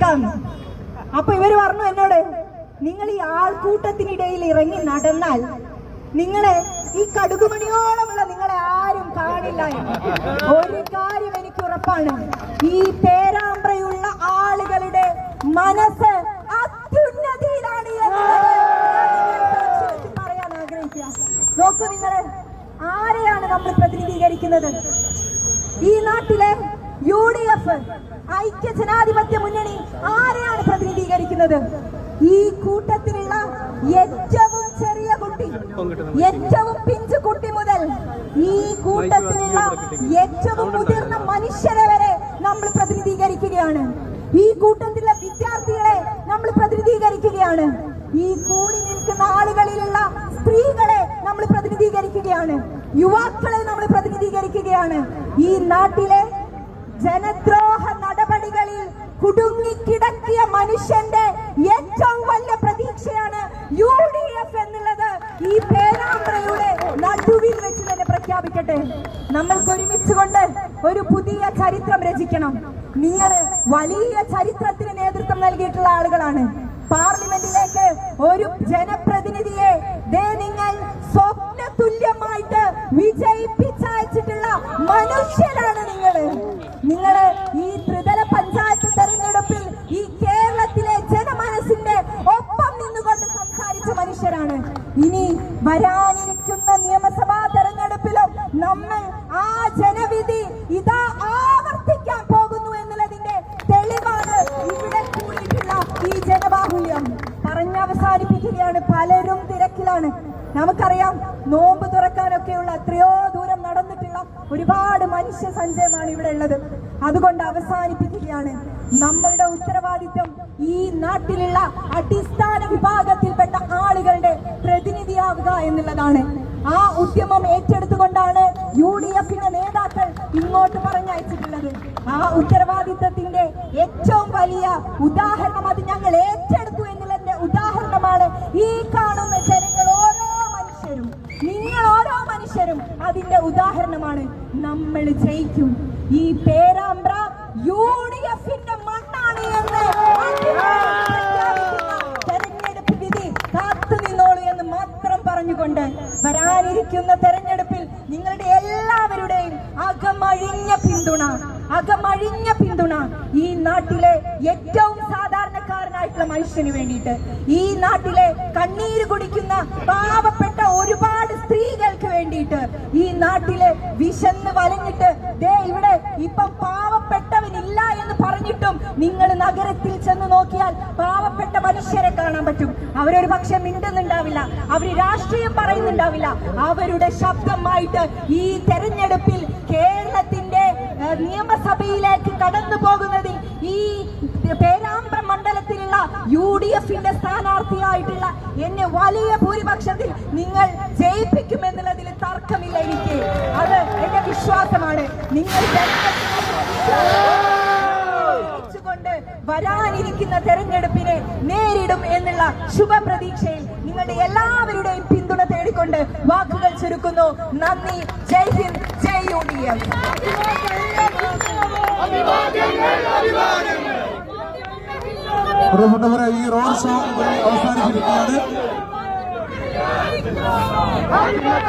ഇല്ലാന്ന്. അപ്പൊ ഇവര് പറഞ്ഞു എന്നോട്, നിങ്ങൾ ഈ ആൾക്കൂട്ടത്തിനിടയിൽ ഇറങ്ങി നടന്നാൽ നിങ്ങളെ ഈ കടുകുമണിയോളമുള്ള നിങ്ങളെ ആരും കാണില്ല. ഒരു കാര്യം എനിക്ക് ഉറപ്പാണ്, ഈ പേരാമ്പ്രയുള്ള ആളുകളുടെ മനസ്സ് അത്യുന്നതിയിലാണ് പറയാൻ ആഗ്രഹിക്കുക. നോക്കൂ, നിങ്ങള് ആരെയാണ് നമ്മൾ പ്രതിനിധീകരിക്കുന്നത്? ഈ നാട്ടിലെ UDF ഐക്യ ജനാധിപത്യ മുന്നണി ആരെയാണ് പ്രതിനിധീകരിക്കുന്നത്? ഈ കൂട്ടത്തിലുള്ള ഏറ്റവും ചെറിയ കുട്ടി, ഏറ്റവും പിഞ്ചു കുട്ടി മുതൽ ഈ കൂട്ടത്തിലുള്ള ഏറ്റവും മുതിർന്ന മനുഷ്യരെ വരെ നമ്മൾ പ്രതിനിധീകരിക്കുകയാണ്. ഈ കൂട്ടത്തിലുള്ള വിദ്യാർത്ഥികളെ നമ്മൾ പ്രതിനിധീകരിക്കുകയാണ്. ഈ കൂടി നിൽക്കുന്ന ആളുകളിലുള്ള സ്ത്രീകളെ നമ്മൾ പ്രതിനിധീകരിക്കുകയാണ്. യുവാക്കളെ നമ്മൾ പ്രതിനിധീകരിക്കുകയാണ്. ഈ നാട്ടിലെ ജനദ്രോഹ നടപടികളിൽ കുടുങ്ങിക്കിടക്കിയ മനുഷ്യന്റെ ഏറ്റവും വലിയ പ്രതീക്ഷയാണ് UDF എന്നുള്ളത് ഈ പേരാമ്പ്രയുടെ നടുവിൽ വെച്ച് തന്നെ പ്രഖ്യാപിക്കട്ടെ. നമ്മൾക്ക് ഒരുമിച്ചുകൊണ്ട് ഒരു പുതിയ ചരിത്രം രചിക്കണം. നിങ്ങൾ വലിയ ചരിത്രത്തിന് നേതൃത്വം നൽകിയിട്ടുള്ള ആളുകളാണ്. പാർലമെന്റിലേക്ക് ഒരു ജനപ്രതിനിധിയെ നിങ്ങൾ സ്വപ്ന തുല്യമായിട്ട് വിജയിപ്പിച്ചയച്ചിട്ടുള്ള മനുഷ്യരാണ് നിങ്ങള് ഈ ത്രിതല പഞ്ചായത്ത് തെരഞ്ഞെടുപ്പിൽ ഈ കേരളത്തിലെ ജനമനസ്സിന്റെ ഒപ്പം നിന്നുകൊണ്ട് സംസാരിച്ച മനുഷ്യരാണ്. ഇനി വരാനിരിക്കുന്ന നിയമസഭാ തെരഞ്ഞെടുപ്പിലും നമ്മൾ ആ ജനവിധി ഇതാ ആവർത്തിക്കാൻ പോകുന്നു എന്നുള്ളതിന്റെ തെളിവാണ് ഇവിടെ കൂടിയിട്ടുള്ള ഈ ജനബാഹുല്യം. പറഞ്ഞവസാനിപ്പിക്കുകയാണ്. പലരും തിരക്കിലാണ്. നമുക്കറിയാം, നോമ്പ് തുറക്കാനൊക്കെയുള്ള എത്രയോ ദൂരം നടന്നിട്ടുള്ള ഒരുപാട് മനുഷ്യ സഞ്ചയമാണ് ഇവിടെ ഉള്ളത്. അതുകൊണ്ട് അവസാനിപ്പിക്കുകയാണ്. നമ്മളുടെ ഉത്തരവാദിത്വം ഈ നാട്ടിലുള്ള അടിസ്ഥാന വിഭാഗത്തിൽപ്പെട്ട ആളുകളുടെ പ്രതിനിധിയാവുക എന്നുള്ളതാണ്. ആ ഉദ്യമം ഏറ്റെടുത്തുകൊണ്ടാണ് UDFന്റെ നേതാക്കൾ ഇങ്ങോട്ട് പറഞ്ഞയച്ചിട്ടുള്ളത്. ആ ഉത്തരവാദിത്വത്തിന്റെ ഏറ്റവും വലിയ ഉദാഹരണം അത് ഞങ്ങൾ ഏറ്റെടുത്തു എന്നുള്ളതിന്റെ ഉദാഹരണമാണ് ഈ കാണുന്ന ജനങ്ങൾ. നിങ്ങൾ ഓരോ മനുഷ്യരും അതിന്റെ ഉദാഹരണമാണ്. നമ്മൾ ജയിക്കും. ഈ പേരാമ്പ്ര UDFന്റെ മണ്ണാണ് എന്ന് തെരഞ്ഞെടുപ്പ് വിധി കാത്തു നിന്നോളൂ എന്ന് മാത്രം പറഞ്ഞുകൊണ്ട് വരാനിരിക്കുന്ന തെരഞ്ഞെടുപ്പിൽ നിങ്ങളുടെ എല്ലാവരുടെയും അകമഴിഞ്ഞ പിന്തുണ ഈ നാട്ടിലെ ഏറ്റവും സാധാരണക്കാരനായിട്ടുള്ള മനുഷ്യന് വേണ്ടിയിട്ട്, ഈ നാട്ടിലെ കണ്ണീര് കുടിക്കുന്ന പാവപ്പെട്ട ഒരുപാട് സ്ത്രീകൾക്ക് വേണ്ടിയിട്ട്, ഈ നാട്ടിലെ വിശന്ന് വലഞ്ഞിട്ട് ഇവിടെ ഇപ്പം പാവപ്പെട്ടവനില്ല എന്ന് പറഞ്ഞിട്ടും നിങ്ങൾ നഗരത്തിൽ ചെന്ന് നോക്കിയാൽ പാവപ്പെട്ട മനുഷ്യരെ കാണാൻ പറ്റും. അവരൊരു പക്ഷെ മിണ്ടുന്നുണ്ടാവില്ല, അവര് രാഷ്ട്രീയം പറയുന്നുണ്ടാവില്ല. അവരുടെ ശബ്ദമായിട്ട് ഈ തെരഞ്ഞെടുപ്പിൽ കേരളത്തിന്റെ നിയമസഭയിലേക്ക് കടന്നു പോകുന്നതിൽ ഈ പേരാമ്പ്ര മണ്ഡലത്തിലുള്ള UDFന്റെ സ്ഥാനാർത്ഥിയായിട്ടുള്ള എന്നെ വലിയ ഭൂരിപക്ഷത്തിൽ നിങ്ങൾ ജയിപ്പിക്കുമെന്നുള്ളതിൽ തർക്കമില്ല എനിക്ക്. അത് എന്റെ വിശ്വാസമാണ്. നിങ്ങൾ കൊണ്ട് വരാനിരിക്കുന്ന തെരഞ്ഞെടുപ്പിനെ നേരിടും എന്നുള്ള ശുഭപ്രതീക്ഷയിൽ നിങ്ങളുടെ എല്ലാവരുടെയും പിന്തുണ തേടിക്കൊണ്ട് വാക്കുകൾ ചുരുക്കുന്നു. നന്ദി. ജയ് ഹിന്ദ്, ജയ് UDF. ഈ റോഡ് ഷോ അവസാനിച്ചിരിക്കുകയാണ്. അഭിവാദ്യങ്ങൾ